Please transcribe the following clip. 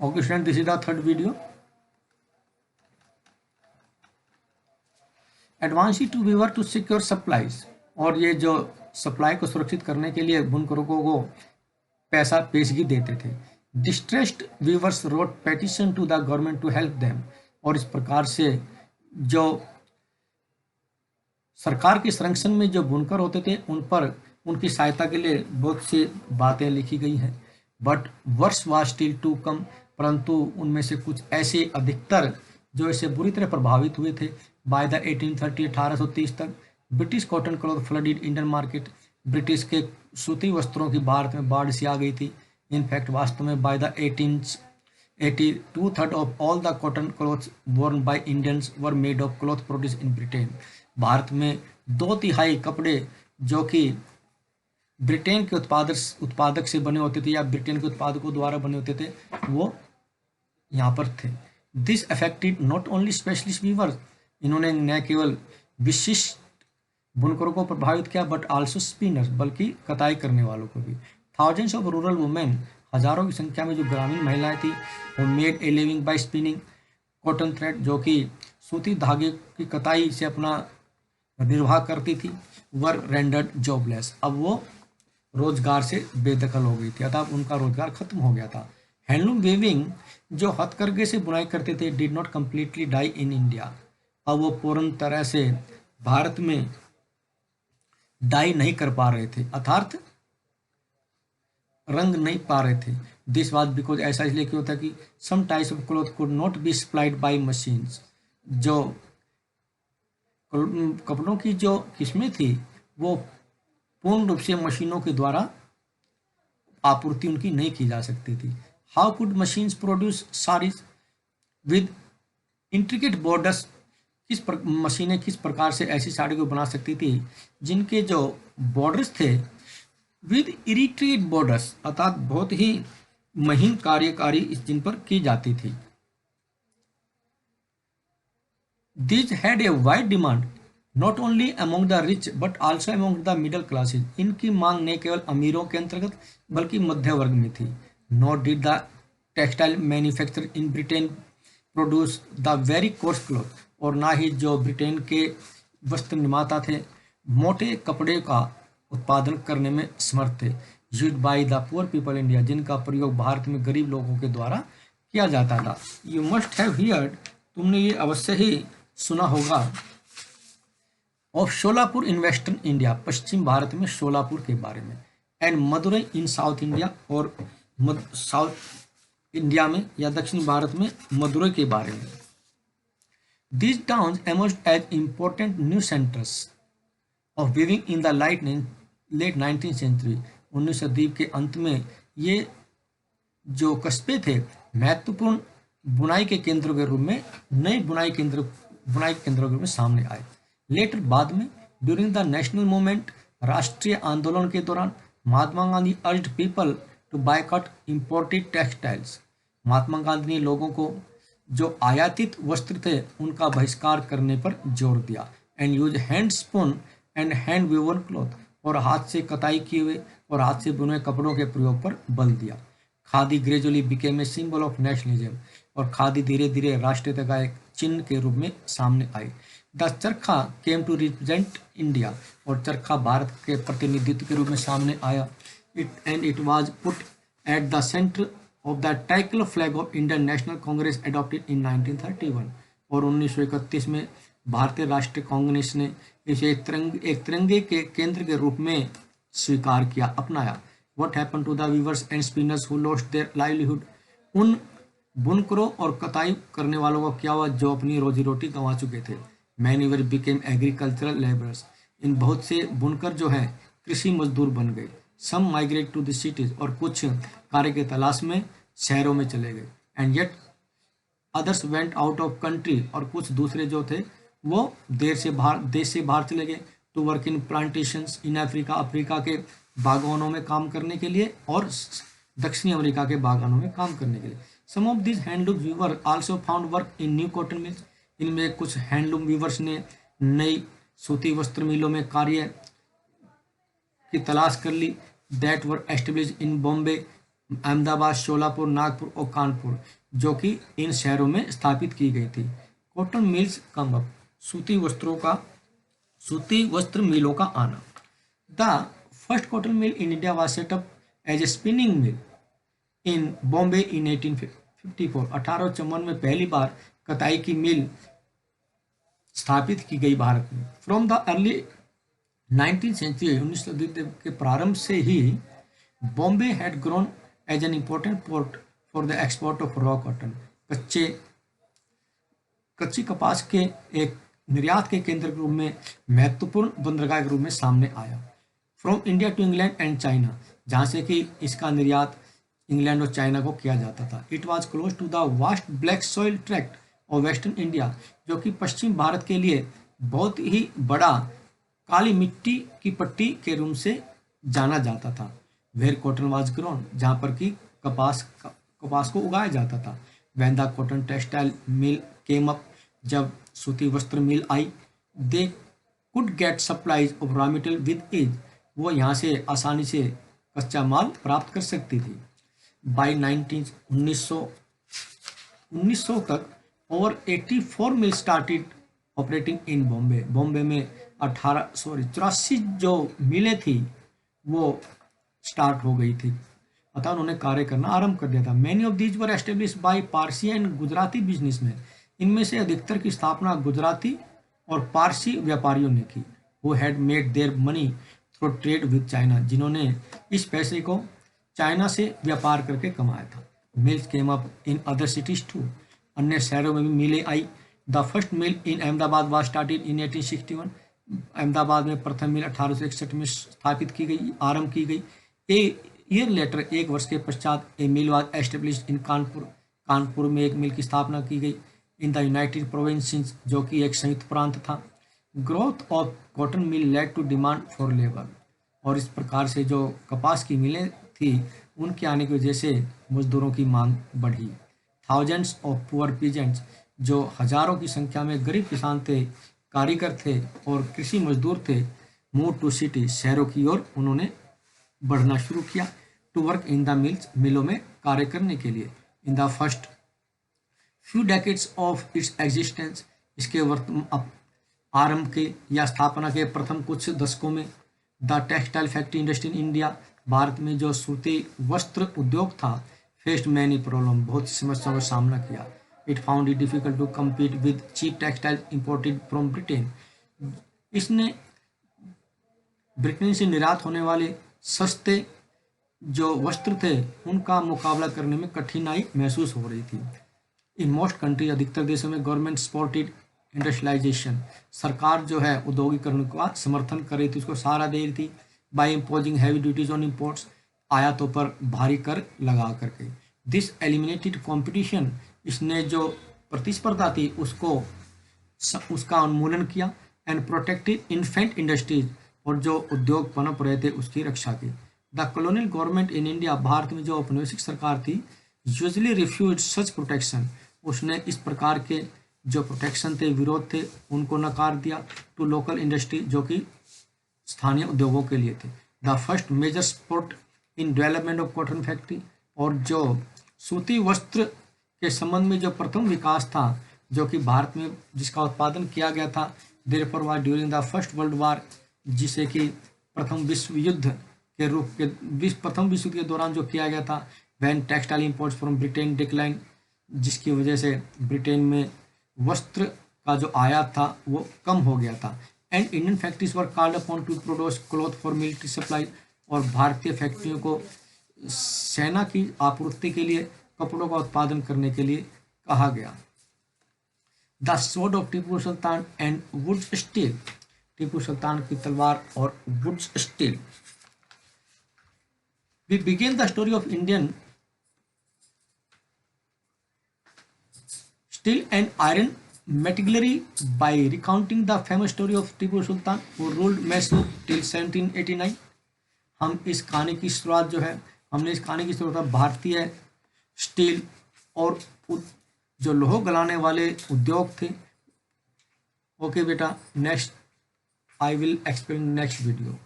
Okay student, this is the third video. Advance to weaver to secure supplies, और ये जो supply को सुरक्षित करने के लिए बुनकरों को पैसा पेशगी देते थे। Distressed weavers wrote petition to the government to help them, और इस प्रकार से जो सरकार के संरक्षण में जो बुनकर होते थे उन पर उनकी सहायता के लिए बहुत सी बातें लिखी गई हैं। But worse was still to come, परंतु उनमें से कुछ ऐसे अधिकतर जो इससे बुरी तरह प्रभावित हुए थे। बाय द 1830 1830 तक British cotton cloth flooded Indian market, British के सूती वस्त्रों की भारत में बाढ़ सी आ गई थी। इनफैक्ट वास्तव में by the 1880 2/3 of all the cotton cloths worn by Indians were made of cloth produce in Britain. Bharat में 2/3 कपड़े जो कि ब्रिटेन के उत्पादक से बने होते थे या ब्रिटेन के उत्पादकों द्वारा बने होते थे, वो यहाँ पर थे। This affected not only specialist weavers, इन्होंने न केवल विशिष्ट बुनकरों को प्रभावित किया बट आल्सो स्पिनर्स, बल्कि कताई करने वालों को भी। थाउजेंड्स ऑफ रूरल वुमेन, हजारों की संख्या में जो ग्रामीण महिलाएं थी, वो made a living by spinning cotton thread, जो कि सूती धागे की कताई से अपना निर्वाह करती थी, वर रेंडर्ड जॉबलेस, अब वो रोजगार से बेदखल हो गई थी, अतः उनका रोजगार खत्म हो गया था। हैंडलूम वीविंग, जो हथकरघे से बुनाई करते थे, did not completely die in India, अब वो पूर्ण तरह से भारत में डाई नहीं कर पा रहे थे, अर्थात रंग नहीं पा रहे थे। दिस वाज बिकॉज, ऐसा इसलिए क्यों था कि some types of cloth could not be supplied by machines, जो कपड़ों की जो किस्में थी वो पूर्ण रूप से मशीनों के द्वारा आपूर्ति उनकी नहीं की जा सकती थी। How could machines produce saris with intricate borders, मशीनें किस प्रकार से ऐसी साड़ी को बना सकती थी जिनके जो बॉर्डर्स थे विद इरिटेट बॉर्डर्स, अर्थात बहुत ही महीन कार्यकारी जिन पर की जाती थी। These had a wide demand not only among the rich but also among the middle classes. इनकी मांग न केवल अमीरों के अंतर्गत बल्कि मध्य वर्ग में थी। Nor did the textile manufacturer in Britain produce the very coarse cloth, और ना ही जो ब्रिटेन के वस्त्र निर्माता थे मोटे कपड़े का उत्पादन करने में समर्थ थे। Used by the poor people in India, जिनका प्रयोग भारत में गरीब लोगों के द्वारा किया जाता था। You must have heard, तुमने ये अवश्य ही सुना होगा, of Sholapur in western India, पश्चिम भारत में शोलापुर के बारे में, and Madurai in South India, और साउथ इंडिया में या दक्षिण भारत में मदुरई के बारे में। These towns emerged as important new centres of weaving in the late 19th century. 19वीं सदी के अंत में ये जो कस्बे थे महत्वपूर्ण बुनाई के केंद्रों के रूप में, नए बुनाई केंद्रों के रूप में सामने आए। लेटर, बाद में, ड्यूरिंग द नेशनल मूवमेंट, राष्ट्रीय आंदोलन के दौरान, Mahatma Gandhi urged people to boycott imported textiles, Mahatma Gandhi ने लोगों को जो आयातित वस्त्र थे उनका बहिष्कार करने पर जोर दिया। And use hand spun and hand woven cloth, और हाथ से कताई किए हुए और हाथ से बुने कपड़ों के प्रयोग पर बल दिया। Khadi gradually became a symbol of nationalism, और खादी धीरे धीरे राष्ट्रीयता का एक चिन्ह के रूप में सामने आई। द चरखा केम टू रिप्रेजेंट इंडिया, और चरखा भारत के प्रतिनिधित्व के रूप में सामने आया। It was put at the centre of the tricolour flag of Indian national Congress adopted इन 1931, और 1931 में भारतीय राष्ट्रीय कांग्रेस ने इसे एक तिरंगे के केंद्र के रूप में स्वीकार किया, अपनाया। What happened to the weavers and spinners who lost their livelihood? उन बुनकरों और कताई करने वालों को क्या हुआ जो अपनी रोजी रोटी गंवा चुके थे। Many were became agricultural laborers. इन बहुत से बुनकर जो हैं कृषि मजदूर बन गए। Some migrate to the cities, और कुछ कार्य के तलाश में शहरों में चले गए। And yet others went out of country, और कुछ दूसरे जो थे वो देश से बाहर चले गए। To work in plantations in Africa, Africa के बागवानों में काम करने के लिए, और दक्षिणी अमेरिका के बागानों में काम करने के लिए। Some of this handloom weaver also found work in new cotton mills, इनमें कुछ हैंडलूम वीवर्स ने नई सूती वस्त्र मिलों में कार्य की तलाश कर ली। That were establish in Bombay, Ahmedabad, Sholapur, Nagpur और कानपुर, जो कि इन शहरों में स्थापित की गई थी। कॉटन मिल्स कम अप, सूती वस्त्र मिलों का आना। The first cotton mill in India was set up as a spinning mill in Bombay in 1854। 1854 में पहली बार कताई की मिल स्थापित की गई भारत में। From the early 19th century, 19वीं सदी के प्रारंभ से ही Bombay had grown as an important port for the export of raw cotton. कच्ची कपास के एक निर्यात के केंद्र के रूप में महत्वपूर्ण बंदरगाह के रूप में सामने आया। From India to England and China, जहाँ से कि इसका निर्यात इंग्लैंड और चाइना को किया जाता था। It was close to the vast black soil tract of western India, जो कि पश्चिम भारत के लिए बहुत ही बड़ा काली मिट्टी की पट्टी के रूप से जाना जाता था। वेयर कॉटन वाज ग्रोन, जहाँ पर कि कपास को उगाया जाता था। When the cotton textile mill came up, जब सूती वस्त्र मिल आई, they could get supplies of raw material with ease, वो यहाँ से आसानी से कच्चा माल प्राप्त कर सकती थी। बाई 1900 तक over 84 mill started operating in Bombay. Bombay में 84 जो मिलें थी वो स्टार्ट हो गई थी, अतः उन्होंने कार्य करना आरंभ कर दिया था। Many of these were establish by Parsi and Gujarati businessman, इनमें से अधिकतर की स्थापना गुजराती और पारसी व्यापारियों ने की। Who had made their money through trade with China, जिन्होंने इस पैसे को चाइना से व्यापार करके कमाया था। Mills came up in other cities too, अन्य शहरों में भी मिलें आई। The first mill in Ahmedabad was started in 1861, Ahmedabad में प्रथम मिल 1861 में स्थापित की गई, आरंभ की गई। ए ईयर लेटर, एक वर्ष के पश्चात, a mill was established in Kanpur, Kanpur में एक मिल की स्थापना की गई। इन द यूनाइटेड प्रोविंसेस, जो कि एक संयुक्त प्रांत था। Growth of cotton mill led to demand for labour, और इस प्रकार से जो कपास की मिलें थी उनके आने की वजह से मजदूरों की मांग बढ़ी। थाउजेंड्स ऑफ पुअर पीजेंट्स, जो हजारों की संख्या में गरीब किसान थे, कारीगर थे और कृषि मजदूर थे, मूव टू सिटी, शहरों की ओर उन्होंने बढ़ना शुरू किया। To work in the mills, मिलों में कार्य करने के लिए। In the first few decades of its existence, इसके आरंभ के या स्थापना के प्रथम कुछ दशकों में, the textile factory industry in India, Bharat में जो सूती वस्त्र उद्योग था, फेस्ड मैनी प्रॉब्लम, बहुत सी समस्याओं का सामना किया। It found it difficult to compete with cheap textile imported from Britain, इसने ब्रिटेन से निर्यात होने वाले सस्ते जो वस्त्र थे उनका मुकाबला करने में कठिनाई महसूस हो रही थी। इन मोस्ट कंट्री, अधिकतर देशों में गवर्नमेंट सपोर्टेड इंडस्ट्रियलाइजेशन, सरकार जो है उद्योगीकरण का समर्थन कर रही थी, उसको सहारा दे रही थी। By imposing heavy duties on imports, आयातों पर भारी कर लगा करके। दिस एलिमिनेटेड कंपटीशन, इसने जो प्रतिस्पर्धा थी उसका उन्मूलन किया। एंड प्रोटेक्टेड इन्फेंट इंडस्ट्रीज, और जो उद्योग पनप रहे थे उसकी रक्षा की। The colonial government in India, Bharat में जो औपनिवेशिक सरकार थी, यूजली रिफ्यूज सच प्रोटेक्शन, उसने इस प्रकार के जो प्रोटेक्शन थे, विरोध थे, उनको नकार दिया। टू लोकल इंडस्ट्री, जो कि स्थानीय उद्योगों के लिए थे। The first major support in development of cotton factory, और जो सूती वस्त्र के संबंध में जो प्रथम विकास था जो कि भारत में जिसका उत्पादन किया गया था, therefore was during the first world war, जिसे कि प्रथम विश्व युद्ध के दौरान जो किया गया था। When textile imports from Britain decline, जिसकी वजह से ब्रिटेन में वस्त्र का जो आयात था वो कम हो गया था। And Indian factories were called upon two produce cloth for military supply, और भारतीय फैक्ट्रियों को सेना की आपूर्ति के लिए कपड़ों का उत्पादन करने के लिए कहा गया। The sword of Tipu Sultan and wootz steel, Tipu Sultan की तलवार और wootz steel. We begin the story of Indian steel and iron metallurgy by recounting the famous story of Tipu Sultan who ruled Mysore till 1789। हम इस कहानी की शुरुआत जो है, हमने इस कहानी की शुरुआत भारतीय स्टील और जो लोह गलाने वाले उद्योग थे। ओके बेटा, next I will explain next video.